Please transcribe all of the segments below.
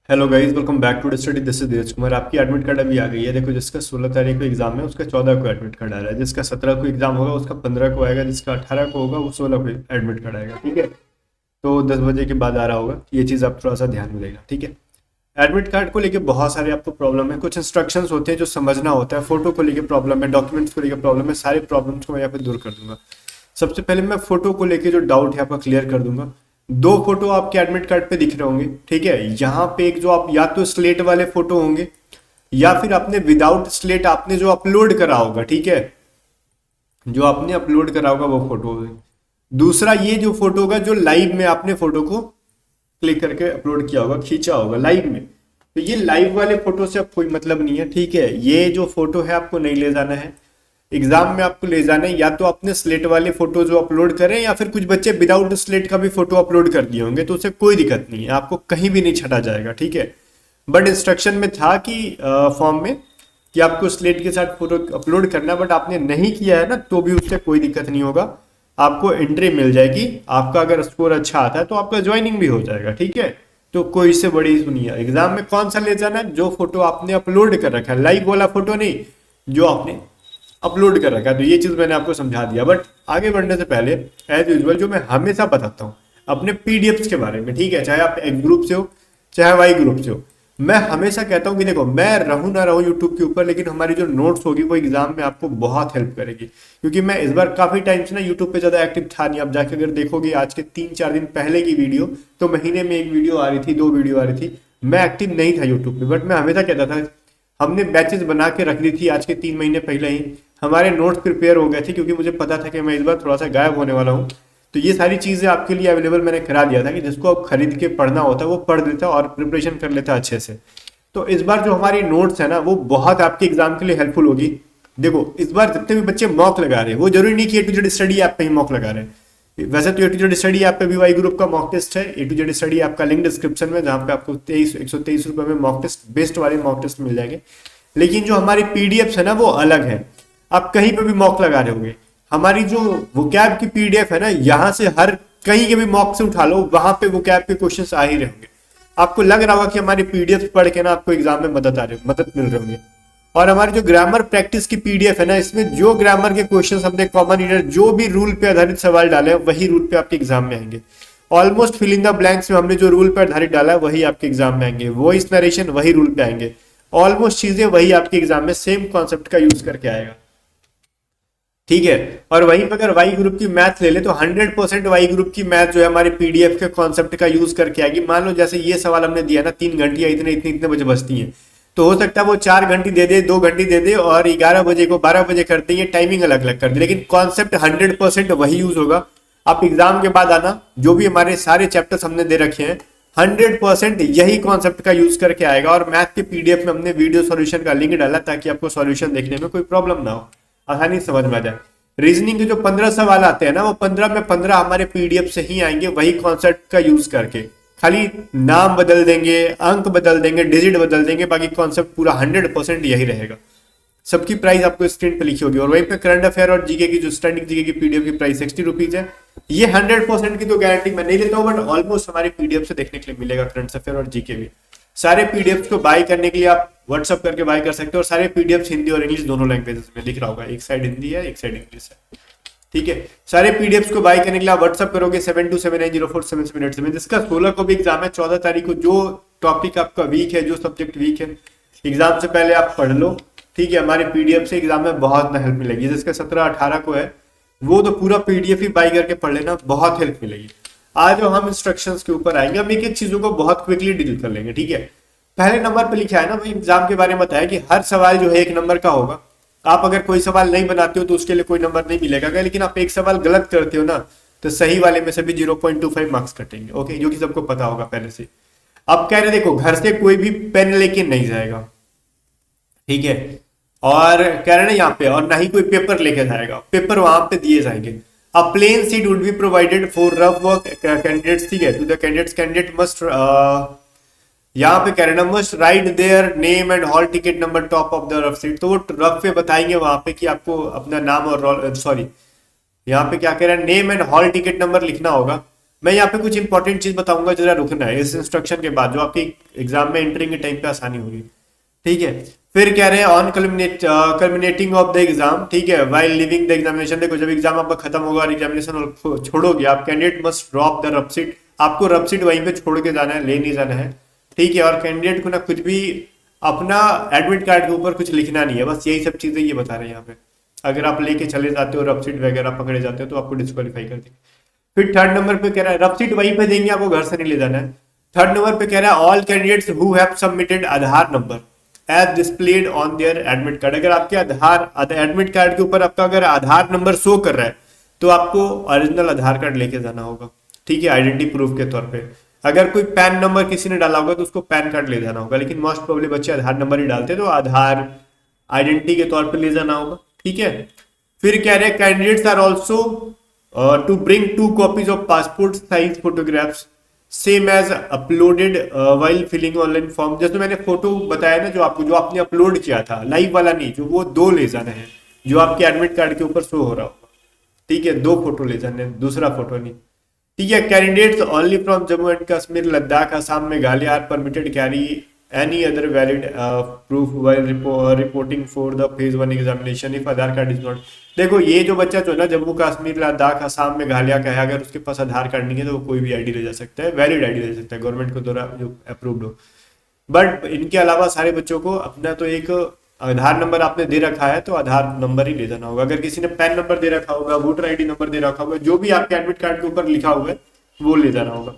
Hello guys, welcome back to study. This is Dheeraj Kumar. आपकी admit card अभी आ गई है। देखो, जिसका 16 तारीख को एग्जाम है उसका 14 को एडमिट कार्ड आ रहा है। जिसका 17 को एग्जाम होगा उसका 15 को आएगा। जिसका 18 को होगा वो 16 को एडमिट कार्ड आएगा। ठीक है, तो 10 बजे के बाद आ रहा होगा। ये चीज़ आप थोड़ा सा ध्यान में देगा। ठीक है, एडमिट कार्ड को लेके बहुत सारे आपको प्रॉब्लम है। कुछ इंस्ट्रक्शंस होते हैं जो समझना होता है। फोटो को लेके प्रॉब्लम है, डॉक्यूमेंट्स को लेके प्रॉब्लम है। सारे प्रॉब्लम्स को मैं यहाँ पे दूर कर दूंगा। सबसे पहले मैं फोटो को लेके जो डाउट है आपका क्लियर कर दूंगा। दो फोटो आपके एडमिट कार्ड पे दिख रहे होंगे। ठीक है, यहाँ पे एक जो आप या तो स्लेट वाले फोटो होंगे या फिर आपने विदाउट स्लेट आपने जो अपलोड करा होगा। ठीक है, जो आपने अपलोड करा होगा वो फोटो होगी। दूसरा ये जो फोटो होगा जो लाइव में आपने फोटो को क्लिक करके अपलोड किया होगा, खींचा होगा लाइव में। तो ये लाइव वाले फोटो से अब कोई मतलब नहीं है। ठीक है, ये जो फोटो है आपको नहीं ले जाना है एग्जाम में। आपको ले जाना है या तो अपने स्लेट वाले फोटो जो अपलोड करें या फिर कुछ बच्चे विदाउट स्लेट का भी फोटो अपलोड कर दिए होंगे, तो उससे कोई दिक्कत नहीं है, आपको कहीं भी नहीं छटा जाएगा। ठीक है, बट इंस्ट्रक्शन में था कि फॉर्म में कि आपको स्लेट के साथ फोटो अपलोड करना, बट आपने नहीं किया है ना, तो भी उससे कोई दिक्कत नहीं होगा। आपको एंट्री मिल जाएगी। आपका अगर स्कोर अच्छा आता है तो आपका ज्वाइनिंग भी हो जाएगा। ठीक है, तो कोई इससे बड़ी इशू नहीं है। एग्जाम में कौन सा ले जाना है? जो फोटो आपने अपलोड कर रखा है, लाइव वाला फोटो नहीं, जो आपने अपलोड कर रखा है। तो ये चीज मैंने आपको समझा दिया। बट आगे बढ़ने से पहले एज यूजुअल जो मैं हमेशा बताता हूँ अपने पीडीएफ्स के बारे में, ठीक है, चाहे आप एक्स ग्रुप से हो चाहे वाई ग्रुप से हो, मैं हमेशा कहता हूँ कि देखो, मैं रहूं ना रहूं यूट्यूब के ऊपर, लेकिन हमारी जो नोट्स होगी वो एग्जाम में आपको बहुत हेल्प करेगी। क्योंकि मैं इस बार काफी टाइम से ना यूट्यूब पे ज्यादा एक्टिव था नहीं। आप जाके अगर देखोगे आज के 3-4 दिन पहले की वीडियो, तो महीने में एक वीडियो आ रही थी, 2 वीडियो आ रही थी। मैं एक्टिव नहीं था यूट्यूब पे, बट मैं हमेशा कहता था, हमने बैचेस बना के रख ली थी आज के 3 महीने पहले ही। हमारे नोट्स प्रिपेयर हो गए थे क्योंकि मुझे पता था कि मैं इस बार थोड़ा सा गायब होने वाला हूँ। तो ये सारी चीज़ें आपके लिए अवेलेबल मैंने करा दिया था कि जिसको आप खरीद के पढ़ना होता है वो पढ़ लेता और प्रिपरेशन कर लेता अच्छे से। तो इस बार जो हमारी नोट्स है ना वो बहुत आपके एग्जाम के लिए हेल्पफुल होगी। देखो, इस बार जितने भी बच्चे मॉक लगा रहे हैं, वो जरूरी नहीं कि ए टू जेड स्टडी ऐप पे ही मॉक लगा रहे हैं। वैसे तो ए टू जेड स्टडी ऐप पे भी वाई ग्रुप का मॉक टेस्ट है। ए टू जेड स्टडी ऐप का लिंक डिस्क्रिप्शन में, जहाँ पे आपको 123 रुपए में मॉक टेस्ट, बेस्ट वाले मॉक टेस्ट मिल जाएंगे। लेकिन जो हमारी पीडीएफ है ना वो अलग है। आप कहीं पे भी मॉक लगा रहे होंगे, हमारी जो वोकैब की पीडीएफ है ना, यहाँ से हर कहीं के भी मॉक से उठा लो, वहां पे वोकैब के क्वेश्चंस आ ही रहे होंगे। आपको लग रहा होगा कि हमारी पीडीएफ पढ़ के ना आपको एग्जाम में मदद मिल रहे होंगे। और हमारी जो ग्रामर प्रैक्टिस की पीडीएफ है ना, इसमें जो ग्रामर के क्वेश्चंस हमने कॉमन रीडर जो भी रूल पे आधारित सवाल डाले हैं वही रूल पे आपके एग्जाम में आएंगे। Almost fill in the blanks में हमने जो रूल पे आधारित डाला है वही आपके एग्जाम में आएंगे। वॉइस नरेशन वही रूल पे आएंगे। ऑलमोस्ट चीजें वही आपके एग्जाम में सेम कॉन्सेप्ट का यूज करके आएगा। ठीक है, और वहीं पर अगर वाई ग्रुप की मैथ ले ले तो 100% वाई ग्रुप की मैथ जो है हमारे पीडीएफ के कॉन्सेप्ट का यूज करके आएगी। मान लो जैसे ये सवाल हमने दिया ना, 3 घंटियां इतने इतने इतने बजे बचती हैं, तो हो सकता है वो 4 घंटी दे दे, 2 घंटी दे दे और 11 बजे को 12 बजे करते हैं, टाइमिंग अलग अलग कर दे, लेकिन कॉन्सेप्ट 100% वही यूज होगा। आप एग्जाम के बाद आना, जो भी हमारे सारे चैप्टर्स हमने दे रखे हैं 100% यही कॉन्सेप्ट का यूज करके आएगा। और मैथ के पीडीएफ में हमने वीडियो सॉल्यूशन का लिंक डाला ताकि आपको सॉल्यूशन देखने में कोई प्रॉब्लम ना हो, आसानी से समझ में आ जाए। रीजनिंग के जो 15 सवाल आते हैं ना, वो 15 में 15 हमारे पीडीएफ से ही आएंगे, वही कॉन्सेप्ट का यूज करके। खाली नाम बदल देंगे, अंक बदल देंगे, डिजिट बदल देंगे, बाकी कॉन्सेप्ट पूरा 100% यही रहेगा। सबकी प्राइस आपको स्क्रीन पे लिखी होगी। और वहीं पे करंट अफेयर और जीके की जो स्टैंडिंग जीके की पीडीएफ की प्राइस 60 रुपीज है। ये 100% की तो गारंटी मैं नहीं लेता हूँ, बट ऑलमोस्ट हमारी पीडीएफ से देखने के लिए मिलेगा करंट अफेयर और जीके भी। सारे पीडीएफ को बाय करने के लिए आप व्हाट्सअप करके बाय कर सकते हो। और सारे पीडीएफ हिंदी और इंग्लिश दोनों लैंग्वेजेस में लिख रहा होगा, एक साइड हिंदी है एक साइड इंग्लिश है। ठीक है, सारे पीडीएफ को बाय करने के लिए आप व्हाट्सअप करोगे 7279047787 जिसका 16 को भी एग्जाम है। 14 तारीख को जो टॉपिक आपका वीक है, जो सब्जेक्ट वीक है, एग्जाम से पहले आप पढ़ लो। ठीक है, हमारे पीडीएफ से एग्जाम में बहुत ना हेल्प मिलेगी। जिसका 17-18 को है वो तो पूरा पीडीएफ ही बाय करके पढ़ लेना, बहुत हेल्प मिलेगी। आज हम इंस्ट्रक्शंस के ऊपर आएंगे, हम एक एक चीजों को बहुत क्विकली डील कर लेंगे। ठीक है, पहले नंबर पे लिखा है ना, भाई एग्जाम के बारे में बताया कि हर सवाल जो है 1 नंबर का होगा। आप अगर कोई सवाल नहीं बनाते हो तो उसके लिए कोई नंबर नहीं मिलेगा, लेकिन आप एक सवाल गलत करते हो ना, तो सही वाले में से भी 0.25 मार्क्स कटेंगे। ओके, जो कि सबको पता होगा पहले से। अब कह रहे देखो, घर से कोई भी पेन लेके नहीं जाएगा। ठीक है, और कह रहे ना यहाँ पे, और ना ही कोई पेपर लेके जाएगा, पेपर वहां पे दिए जाएंगे। A plain sheet would be provided for rough work candidates. ठीक है, टू द कैंडिडेट मस्ट, यहाँ पे कह रहे ना, must write their name and hall ticket number top of the rough seat. तो वो रफ पे बताएंगे वहां पे कि आपको अपना नाम और सॉरी, यहाँ पे क्या कह रहा है, name and hall ticket number लिखना होगा। मैं यहाँ पे कुछ इंपॉर्टेंट चीज बताऊंगा, जरा रुकना है इस इंस्ट्रक्शन के बाद, जो आपकी एग्जाम में एंट्रिंग के टाइम पे आसानी होगी। ठीक है, फिर कह रहे हैं on culminating of the exam, ठीक है, वाइल लिविंग द एग्जामिनेशन। देखो जब एग्जाम आपका खत्म होगा और एग्जामिनेशन छोड़ोगे आप, कैंडिडेट मस्ट ड्रॉप द रबसीट, आपको रबसीट वहीं पे छोड़ के जाना है, ले नहीं जाना है। ठीक है, और कैंडिडेट को ना कुछ भी अपना एडमिट कार्ड के ऊपर कुछ लिखना नहीं है, बस यही सब चीजें ये बता रहे हैं यहाँ पे। अगर आप लेके चले जाते हो रबसीट वगैरह पकड़े जाते हो तो आपको डिस्क्वालीफाई कर देंगे। फिर थर्ड नंबर पे कह रहा है रबसीट वहीं पे देंगे, आपको घर से नहीं ले जाना है। थर्ड नंबर पे कह रहा है all candidates who have submitted Aadhaar number as displayed on their admit card. अगर आपके आधार एडमिट कार्ड के ऊपर आपका अगर आधार नंबर शो कर रहा है तो आपको ओरिजिनल आधार कार्ड लेके जाना होगा। ठीक है, आइडेंटिटी प्रूफ के तौर पे। अगर कोई पैन नंबर किसी ने डाला होगा तो उसको पैन कार्ड ले जाना होगा, लेकिन मोस्ट प्रोबेबली बच्चे आधार नंबर ही डालते हैं तो आधार आइडेंटिटी के तौर पे ले जाना होगा। ठीक है, फिर कह रहे हैं candidates are also to bring 2 copies of passport size photographs same as uploaded while filling online form. जैसे मैंने फोटो बताया ना, जो आपने अपलोड किया था, लाइव वाला नहीं, जो वो 2 ले जाने हैं जो आपके एडमिट कार्ड के ऊपर शो हो रहा होगा। ठीक है, 2 फोटो ले जाने हैं, दूसरा फोटो नहीं। ठीक है, candidates only from Jammu and Kashmir, Ladakh, Assam, Meghalaya are permitted carry any other valid proof while reporting for the phase 1 examination if Aadhaar card is not. देखो ये जो बच्चा जो है ना जम्मू कश्मीर, लद्दाख, असम, मेघालय का है, अगर उसके पास आधार कार्ड नहीं है तो वो कोई भी आईडी ले जा सकता है, वैलिड आईडी ले सकता है गवर्नमेंट को द्वारा जो अप्रूव्ड हो। बट इनके अलावा सारे बच्चों को अपना तो एक आधार नंबर आपने दे रखा है तो आधार नंबर ही ले जाना होगा। अगर किसी ने पैन नंबर दे रखा होगा, वोटर आईडी नंबर दे रखा होगा, जो भी आपके एडमिट कार्ड के ऊपर लिखा हुआ है वो ले जाना होगा।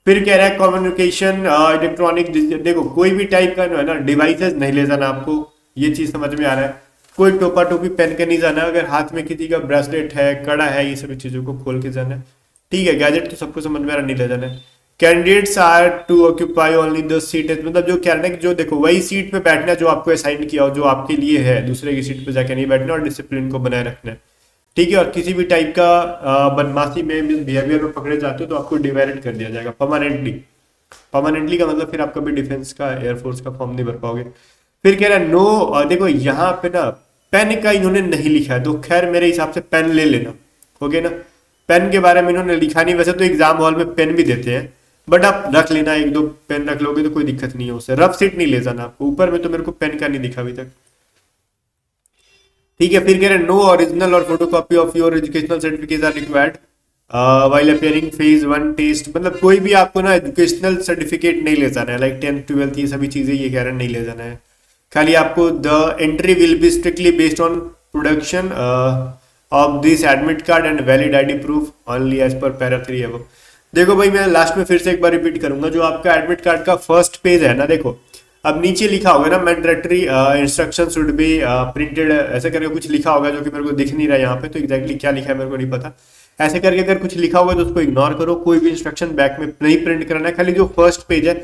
फिर कह रहा है कम्युनिकेशन इलेक्ट्रॉनिक, देखो कोई भी टाइप का है ना डिवाइसेस नहीं ले जाना आपको, ये चीज समझ में आ रहा है। कोई टोपा टोपी पहन के नहीं जाना, अगर हाथ में किसी का ब्रेसलेट है, कड़ा है, ये सभी चीजों को खोल के जाना है। ठीक है, गैजेट तो सबको समझ में आ रहा, नहीं ले जाना है। Candidates are to occupy only the seat, मतलब जो कह रहे हैं कि जो देखो वही सीट पे बैठना जो आपको असाइन किया हो, जो आपके लिए है, दूसरे की सीट पे जाके नहीं बैठना और डिसिप्लिन को बनाए रखना है। ठीक है, और किसी भी टाइप का बदमाशी में बिहेवियर में पकड़े जाते हो तो आपको डिवेरिट कर दिया जाएगा परमानेंटली। परमानेंटली का मतलब फिर आप कभी डिफेंस का, एयरफोर्स का फॉर्म नहीं भर पाओगे। फिर कह रहा है नो, देखो यहाँ पे ना पेन का इन्होंने नहीं लिखा है, तो खैर मेरे हिसाब से पेन ले लेना, हो गया ना। पेन के बारे में इन्होंने लिखा नहीं, वैसे तो एग्जाम हॉल में पेन भी देते हैं, बट आप रख लेना, 1-2 पेन रख लोगे तो कोई दिक्कत नहीं है उससे। रफ सीट नहीं ले जाना आपको, ऊपर में तो मेरे को पेन का नहीं दिखा अभी तक। ठीक है, फिर कह रहे हैं नो ओरिजिनल और photocopy of your educational certificate are required while appearing phase 1 test, मतलब कोई भी आपको ना एजुकेशनल सर्टिफिकेट नहीं ले जाना है, लाइक 10th 12th ये सभी चीजें ये कह रहे हैं नहीं ले जाना है। खाली आपको the entry will be strictly based on production of this admit card and valid ID proof only as per para 3 अब। देखो भाई मैं लास्ट में फिर से एक बार रिपीट करूंगा, जो आपका एडमिट कार्ड का फर्स्ट पेज है ना, देखो अब नीचे लिखा होगा ना mandatory instruction should be printed, ऐसे करके कुछ लिखा होगा जो कि मेरे को दिख नहीं रहा है यहाँ पे, तो एग्जैक्टली क्या लिखा है मेरे को नहीं पता। ऐसे करके अगर कुछ लिखा होगा तो उसको इग्नोर करो, कोई भी इंस्ट्रक्शन बैक में नहीं प्रिंट कराना है, खाली जो फर्स्ट पेज है,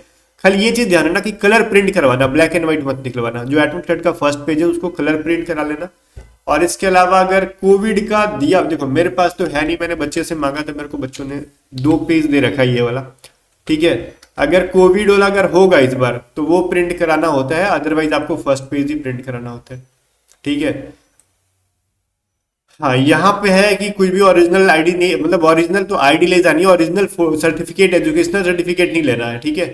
खाली ये चीज ध्यान रखना कि कलर प्रिंट करवाना, ब्लैक एंड व्हाइट मत निकलवाना। जो एडमिट कार्ड का फर्स्ट पेज है उसको कलर प्रिंट करा लेना। और इसके अलावा अगर कोविड का दिया, देखो मेरे पास तो है नहीं, मैंने बच्चे से मांगा था, मेरे को बच्चों ने 2 पेज दे रखा है ये वाला। ठीक है, अगर कोविड वाला अगर होगा इस बार तो वो प्रिंट कराना होता है, अदरवाइज आपको फर्स्ट पेज ही प्रिंट कराना होता है। ठीक है, हाँ यहाँ पे है कि कोई भी ओरिजिनल आईडी नहीं, मतलब ओरिजिनल तो आईडी ले जानी है, ओरिजिनल सर्टिफिकेट, एजुकेशनल सर्टिफिकेट नहीं लेना है। ठीक है,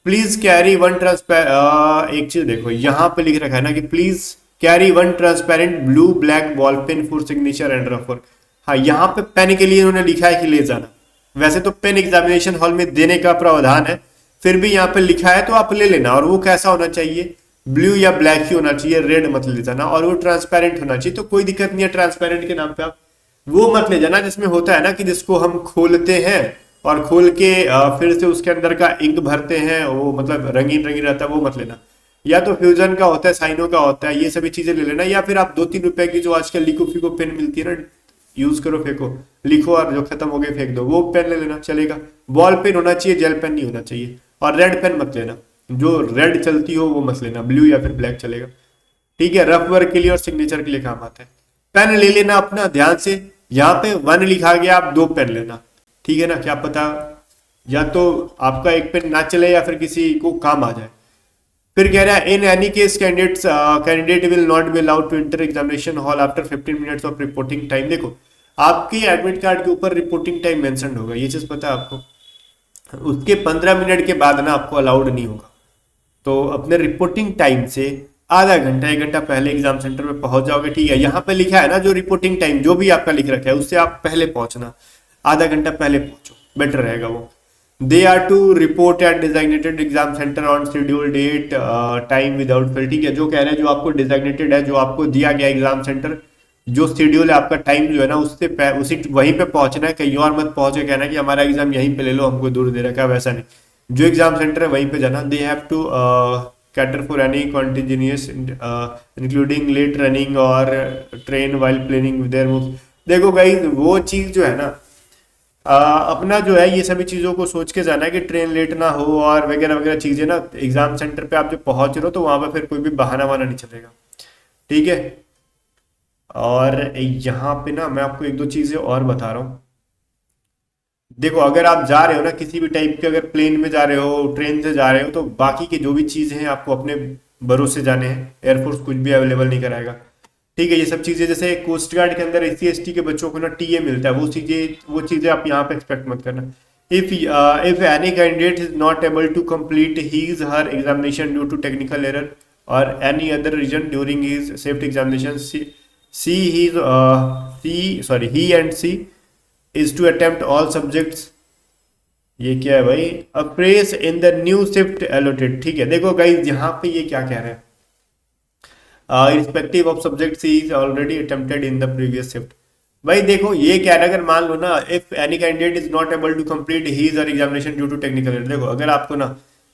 प्लीज कैरी 1 एक चीज देखो यहाँ पे लिख रखा है ना कि please carry 1 transparent blue black ball pen for signature and रफर। हाँ यहाँ पे पेन के लिए उन्होंने लिखा है कि ले जाना, वैसे तो पेन एग्जामिनेशन हॉल में देने का प्रावधान है, फिर भी यहाँ पे लिखा है तो आप ले लेना। और वो कैसा होना चाहिए, ब्लू या ब्लैक ही होना चाहिए, रेड मत ले जाना, और वो ट्रांसपेरेंट होना चाहिए, तो कोई दिक्कत नहीं है ट्रांसपेरेंट के नाम पे आप वो मत ले जाना जिसमें होता है ना कि जिसको हम खोलते हैं और खोल के फिर से उसके अंदर का इंक भरते हैं, वो मतलब रंगीन रंगीन रहता है, वो मत लेना। या तो फ्यूजन का होता है, साइनो का होता है, ये सभी चीजें ले लेना। या फिर आप 2-3 रुपए की जो आजकल लिको फिको पेन मिलती है ना, यूज करो, फेंको, लिखो और जो खत्म हो गए फेंक दो, वो पेन ले लेना चलेगा। बॉल पेन होना चाहिए, जेल पेन नहीं होना चाहिए। और रेड पेन मत लेना, जो रेड चलती हो वो मत लेना, ब्लू या फिर ब्लैक चलेगा। ठीक है, रफ वर्क के लिए और सिग्नेचर के लिए काम आता है। पेन ले लेना अपना ध्यान से, यहाँ पे 1 लिखा गया, आप 2 पेन लेना। ठीक है ना, क्या पता या तो आपका एक पेन ना चले या फिर किसी को काम आ जाए। फिर कह रहा है in any case candidate will not be allowed to enter examination hall after 15 minutes of reporting time. देखो आपके एडमिट कार्ड के ऊपर रिपोर्टिंग टाइम मेंशन होगा, ये चीज पता है आपको? उसके 15 मिनट के बाद ना आपको अलाउड नहीं होगा। तो अपने रिपोर्टिंग टाइम से आधा घंटा 1 घंटा पहले एग्जाम सेंटर में पहुंच जाओगे, ठीक है? यहाँ पे लिखा है ना जो रिपोर्टिंग टाइम जो भी आपका लिख रखा है उससे आप पहले पहुंचना, आधा घंटा पहले पहुंचो, बेटर रहेगा वो। They are to report at designated exam centre on schedule date time without fail, ठीक है? जो कह रहे हैं जो आपको डिजाइनेटेड है, जो आपको दिया गया एग्जाम सेंटर, जो शेड्यूल है आपका टाइम जो है ना उससे उसी वहीं पे पहुंचना है, कहीं और मत पहुंचे कहना कि हमारा एग्जाम यहीं पे ले लो, हमको दूर दे रखा है, वैसा नहीं। जो एग्जाम सेंटर है वहीं पे जाना। They have to cater for any continuous including late running और train while planning their moves. देखो गाइस वो चीज जो है ना अपना जो है ये सभी चीजों को सोच के जाना है कि ट्रेन लेट ना हो और वगैरह वगैरह चीजें ना। एग्जाम सेंटर पे आप जो पहुंच रहे हो तो वहां पे फिर कोई भी बहाना वाना नहीं चलेगा, ठीक है? और यहाँ पे ना मैं आपको एक दो चीजें और बता रहा हूँ। देखो अगर आप जा रहे हो ना किसी भी टाइप के, अगर प्लेन में जा रहे हो, ट्रेन से जा रहे हो, तो बाकी के जो भी चीजें हैं आपको अपने भरोसे जाने हैं। एयरफोर्स कुछ भी अवेलेबल नहीं कराएगा, ठीक है? ये सब चीजें जैसे कोस्ट गार्ड के अंदर SC ST के बच्चों को ना टीए मिलता है, वो चीजें आप यहाँ पे एक्सपेक्ट मत करना। If any candidate is not able to complete his her examination due to technical error और any other reason during his shift examination, he and she is to attempt all subjects। ये क्या है भाई? a place in the new shift allotted, ठीक है? देखो guys यहाँ पे ये क्या कह रहे हैं, irrespective of subjects he is already attempted in the previous shift। भाई देखो ये क्या है, अगर मान लो ना if any candidate is not able to complete his or examination due to technical error। देखो अगर आपको ना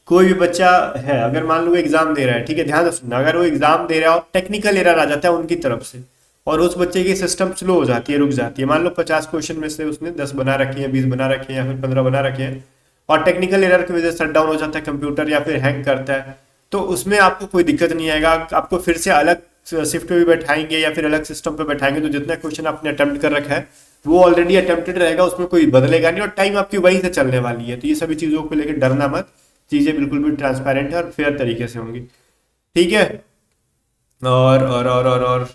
कोई भी बच्चा है, अगर मान लो एग्जाम दे रहा है, ठीक है? ध्यान से सुनना, अगर वो एग्जाम दे रहा है और टेक्निकल एरर आ जाता है उनकी तरफ से और उस बच्चे की सिस्टम स्लो हो जाती है, रुक जाती है, मान लो 50 क्वेश्चन में से उसने 10 बना रखे हैं, 20 बना रखे हैं या फिर 15 बना रखे हैं और टेक्निकल एरर की वजह से शट डाउन हो जाता है कंप्यूटर या फिर हैंग करता है, तो उसमें आपको कोई दिक्कत नहीं आएगा। आपको फिर से अलग शिफ्ट पे भी बैठाएंगे या फिर अलग सिस्टम पे बैठाएंगे, तो जितना क्वेश्चन आपने अटेम्प्ट कर रखा है वो ऑलरेडी अटेम्प्टेड रहेगा, उसमें कोई बदलेगा नहीं और टाइम आपकी वहीं से चलने वाली है। तो ये सभी चीजों को लेकर डरना मत, चीजें बिल्कुल भी ट्रांसपेरेंट है और फेयर तरीके से होंगी, ठीक है? और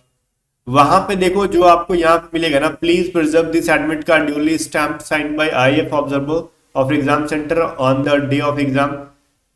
वहां पे देखो जो आपको यहाँ पे मिलेगा ना, please preserve this admit card duly stamped signed by IAF observer of exam centre on the day of exam.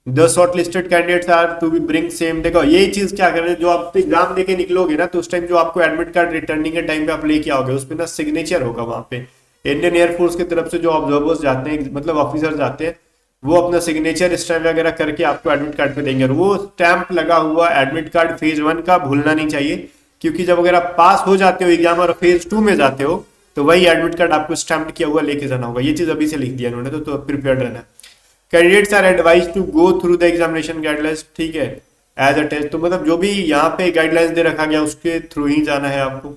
The short listed candidates are to be bring same. देखो ये चीज क्या कर रहे हैं, जो आप एग्जाम देके निकलोगे ना तो उस टाइम जो आपको एडमिट कार्ड रिटर्निंग के टाइम पे आप लेके आओगे उसमें ना सिग्नेचर होगा वहां पे। इंडियन एयरफोर्स की तरफ से जो ऑब्जर्वर्स जाते हैं, मतलब ऑफिसर जाते हैं, वो अपना सिग्नेचर स्टैम्प वगैरह करके आपको एडमिट कार्ड पे देंगे और वो स्टैंप लगा हुआ एडमिट कार्ड फेज 1 का भूलना नहीं चाहिए, क्योंकि जब अगर आप पास हो जाते हो एग्जाम और फेज 2 में जाते हो तो वही एडमिट कार्ड आपको स्टैम्प किया हुआ लेके जाना होगा। ये चीज अभी से लिख दिया इन्होंने, तो प्रिपेयर्ड रहना। Candidates are advise to go through the examination guidelines, ठीक है, एज अ टेस्ट। तो मतलब जो भी यहाँ पे गाइडलाइंस दे रखा गया उसके थ्रू ही जाना है आपको।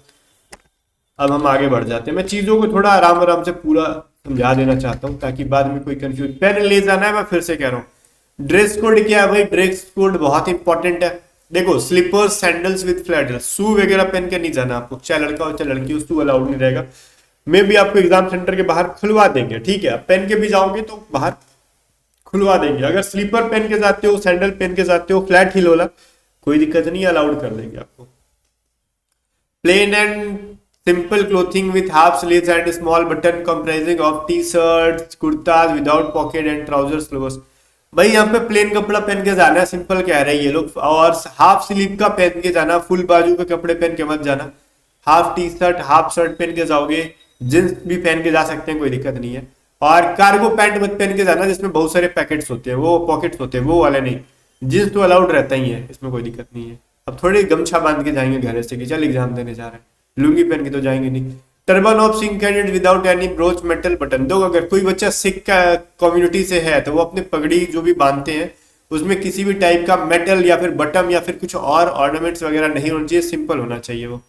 अब हम आगे बढ़ जाते हैं, मैं चीजों को थोड़ा आराम आराम से पूरा समझा देना चाहता हूँ ताकि बाद में कोई कंफ्यूज। पेन ले जाना है, मैं फिर से कह रहा हूँ। ड्रेस कोड क्या है भाई? ड्रेस कोड बहुत इंपॉर्टेंट है। देखो slippers, sandals with flat heel, shoe वगैरह पहन के नहीं जाना आपको, चाहे लड़का हो चाहे लड़की हो, शू अलाउड नहीं रहेगा। मे भी आपको एग्जाम सेंटर के बाहर खुलवा देंगे, ठीक है? पहन के भी जाओगे तो बाहर खुलवा देंगे। अगर स्लीपर पहन के जाते हो, सैंडल पहन के जाते हो, फ्लैट हील वाला, कोई दिक्कत नहीं, अलाउड कर देंगे आपको। Plain and simple clothing with half sleeves and small button comprising of T-shirts, kurtas without pocket and trousers, lowers. भाई यहाँ पे प्लेन कपड़ा पहन के जाना है, सिंपल कह रहे हैं ये लोग, और हाफ स्लीव का पहन के जाना, फुल बाजू के कपड़े पहन के मत जाना। हाफ टी-शर्ट, हाफ शर्ट पहन के जाओगे, जींस भी पहन के जा सकते हैं, कोई दिक्कत नहीं है। और कार्गो पैंट मत पहन के जाना जिसमें बहुत सारे पैकेट्स होते हैं, वो पॉकेट्स होते हैं, वो वाले नहीं। जींस तो अलाउड रहता ही है, इसमें कोई दिक्कत नहीं है। अब थोड़ी गमछा बांध के जाएंगे घर से कि चल एग्जाम देने जा रहे हैं, लुंगी पहन के तो जाएंगे नहीं। Turban of Sikh candidate without any broach metal button. दो, अगर कोई बच्चा सिख कम्युनिटी से है तो वो अपने पगड़ी जो भी बांधते हैं उसमें किसी भी टाइप का मेटल या फिर बटन या फिर कुछ और ऑर्नामेंट्स वगैरह नहीं होना चाहिए, सिंपल होना चाहिए वो।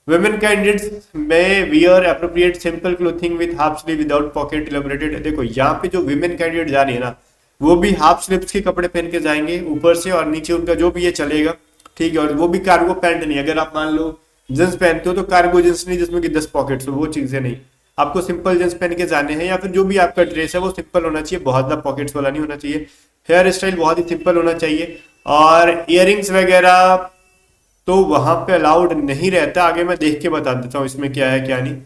Women candidates may wear appropriate simple clothing with half sleeve without pocket elaborated। देखो यहाँ पे जो women candidate जा रही है ना वो भी हाफ स्लीव्स के कपड़े पहन के जाएंगे ऊपर से, और नीचे उनका जो भी ये चलेगा, ठीक है? और वो भी कार्गो पैंट नहीं। अगर आप मान लो जींस पहनते हो तो कार्गो जींस नहीं जिसमें कि 10 पॉकेट्स हो, वो चीजें नहीं। आपको सिंपल जींस पहन के जाने हैं, या फिर जो भी आपका ड्रेस है वो सिंपल होना चाहिए, बहुत ज्यादा पॉकेट्स वाला नहीं होना चाहिए। हेयर स्टाइल बहुत ही सिंपल होना चाहिए, और इयररिंग्स वगैरह तो वहां पे अलाउड नहीं रहता। आगे मैं देख के बता देता हूँ इसमें क्या है क्या नहीं।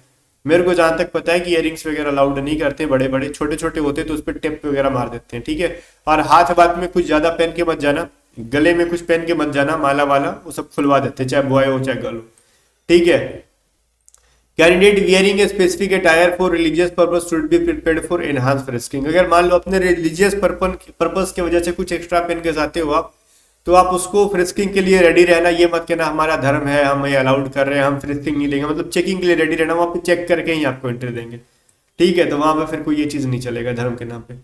मेरे को जहां तक पता है कि इयरिंग्स वगैरह अलाउड नहीं करते, बड़े बड़े, छोटे छोटे होते तो उस पर टिप वगैरह मार देते हैं, ठीक है। और हाथ बात में कुछ ज्यादा पहन के मत जाना, गले में कुछ पहन के मत जाना, माला वाला वो सब खुलवा देते हैं, चाहे बॉय हो चाहे गर्ल हो, ठीक है। Candidate wearing a specific attire for religious purpose should be prepared for enhance frisking. अगर मान लो अपने रिलीजियस पर्पस की वजह से कुछ एक्स्ट्रा पहन के जाते हो आप, तो आप उसको फ्रिस्किंग के लिए रेडी रहना। ये मत कहना हमारा धर्म है, हम ये अलाउड कर रहे हैं, हम फ्रिस्किंग नहीं लेंगे, मतलब चेकिंग के लिए रेडी रहना, वहां पे चेक करके ही आपको एंट्री देंगे, ठीक है। तो वहां पे फिर कोई ये चीज नहीं चलेगा धर्म के नाम पे।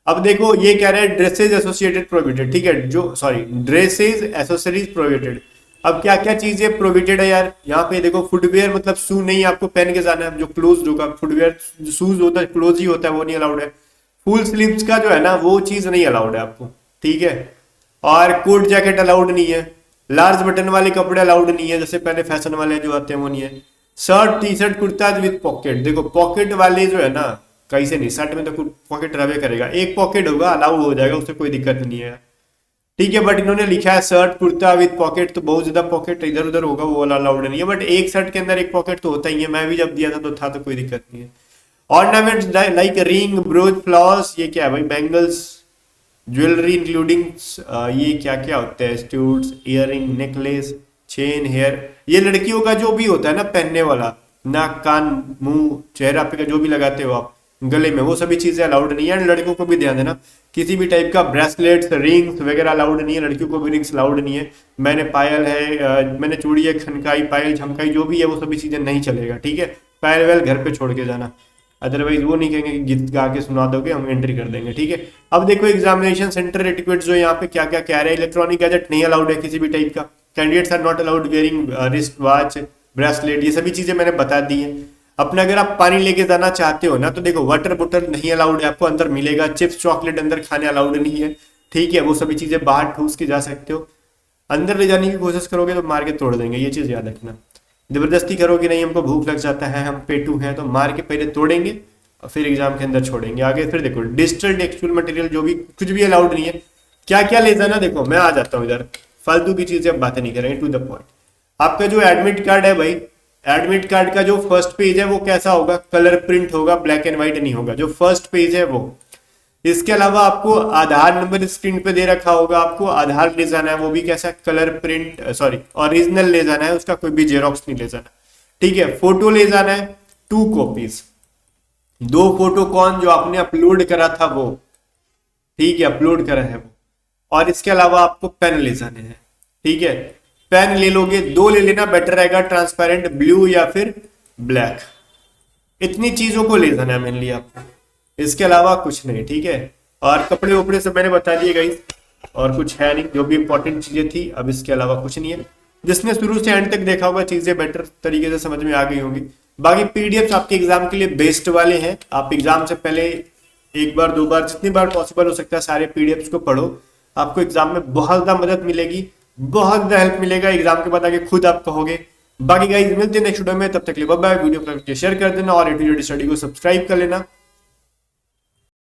अब देखो ये कह रहे हैं ड्रेसेज एसोसिएटेड प्रोहिबिटेड, ठीक है, जो सॉरी ड्रेसेज एसोसरीज प्रोहिबिटेड। अब क्या क्या चीजें प्रोहिबिटेड है यार, यहाँ पे देखो फुटवेयर मतलब शू नहीं आपको पहन के जाना है, जो क्लोज होगा फुटवेयर, शूज होता है क्लोज ही होता है, वो नहीं अलाउड है। फुल स्लीव्स का जो है ना वो चीज नहीं अलाउड है आपको, ठीक है। और कोट जैकेट अलाउड नहीं है, लार्ज बटन वाले कपड़े अलाउड नहीं है, जैसे पहले फैशन वाले जो आते हैं वो नहीं है। Shirt T shirt kurta with pocket, देखो पॉकेट वाले जो है ना कैसे नहीं, शर्ट में तो पॉकेट रहे करेगा, एक पॉकेट होगा अलाउ हो जाएगा, उससे कोई दिक्कत नहीं है, ठीक है। बट इन्होंने लिखा है शर्ट कुर्ता विद पॉकेट, तो बहुत ज्यादा पॉकेट इधर उधर होगा, वो अलाउड नहीं है। बट एक शर्ट के अंदर एक पॉकेट तो होता ही है, मैं भी जब दिया था तो था, तो कोई दिक्कत नहीं है। Ornaments like ring broach floss, ये क्या है भाई, बैंगल्स ज्वेलरी इंक्लूडिंग, ये क्या क्या होते हैं, स्टूड्स ईयरिंग नेकलेस चेन हेयर, ये लड़कियों का जो भी होता है ना पहनने वाला, नाक कान मुंह चेहरा पे का जो भी लगाते हो आप गले में, वो सभी चीजें अलाउड नहीं है। एंड लड़कों को भी ध्यान देना, किसी भी टाइप का ब्रेसलेट्स रिंग्स वगैरह अलाउड नहीं है, लड़कियों को भी रिंग्स अलाउड नहीं है। मैंने पायल है, मैंने चूड़ी है, खनकाई पायल झमकाई जो भी है वो सभी चीजें नहीं चलेगा, ठीक है। पायल वेल घर पे छोड़ के जाना, अदरवाइज वो नहीं कहेंगे कि गीत गा के सुना दोगे हम एंट्री कर देंगे, ठीक है। अब देखो एग्जामिनेशन सेंटर एटिक्वेट्स जो यहाँ पे क्या क्या कह रहे हैं, इलेक्ट्रॉनिक गैजेट नहीं अलाउड है किसी भी टाइप का, candidates are not allowed wearing wrist watch bracelet, ये सभी चीजें मैंने बता दी है। अपने अगर आप पानी लेके जाना चाहते हो ना, तो देखो वाटर बोतल नहीं अलाउड है, आपको अंदर मिलेगा, चिप्स चॉकलेट अंदर खाने अलाउड नहीं है, ठीक है। वो सभी चीजें बाहर ठूस के जा सकते हो, अंदर ले जाने की कोशिश करोगे तो मार के तोड़ देंगे, ये चीज याद रखना। जबरदस्ती करोगे नहीं, हमको भूख लग जाता है, हम पेटू हैं, तो मार के पहले तोड़ेंगे और फिर एग्जाम के अंदर छोड़ेंगे आगे। फिर देखो डिजिटल टेक्सचुअल मटेरियल जो भी कुछ भी अलाउड नहीं है, क्या क्या ले जाना, देखो मैं आ जाता हूँ इधर, फालतू की चीजें अब बातें नहीं करेंगे, टू द पॉइंट। आपका जो एडमिट कार्ड है भाई, एडमिट कार्ड का जो फर्स्ट पेज है वो कैसा होगा, कलर प्रिंट होगा, ब्लैक एंड व्हाइट नहीं होगा, जो फर्स्ट पेज है वो। इसके अलावा आपको आधार नंबर स्क्रीन पे दे रखा होगा, आपको आधार ले जाना है, वो भी कैसा कलर प्रिंट सॉरी ओरिजिनल ले जाना है, उसका कोई भी जेरोक्स नहीं ले जाना, ठीक है। फोटो ले जाना है 2 कॉपीज, 2 फोटो कौन, जो आपने अपलोड करा था वो, ठीक है, अपलोड करा है वो। और इसके अलावा आपको पेन ले जाने हैं, ठीक है, पेन ले लोगे 2 ले लेना, बेटर रहेगा, ट्रांसपेरेंट ब्लू या फिर ब्लैक, इतनी चीजों को ले जाना है मेनली आपको, इसके अलावा कुछ नहीं, ठीक है। और कपड़े वपड़े सब मैंने बता दिए गाइस, और कुछ है नहीं, जो भी इंपॉर्टेंट चीजें थी, अब इसके अलावा कुछ नहीं है। जिसने शुरू से एंड तक देखा होगा चीजें बेटर तरीके से समझ में आ गई होंगी। बाकी पीडीएफ आपके एग्जाम के लिए बेस्ट वाले हैं, आप एग्जाम से पहले 1 बार 2 बार जितनी बार पॉसिबल हो सकता है सारे पीडीएफ को पढ़ो, आपको एग्जाम में बहुत ज्यादा मदद मिलेगी, बहुत ज्यादा हेल्प मिलेगा, एग्जाम के बाद आगे खुद आप कहोगे। बाकी गाइस मिलते हैं नेक्स्ट वीडियो में, तब तक के लिए बाय बाय। वीडियो को शेयर कर देना और A to Z स्टडी को सब्सक्राइब कर लेना।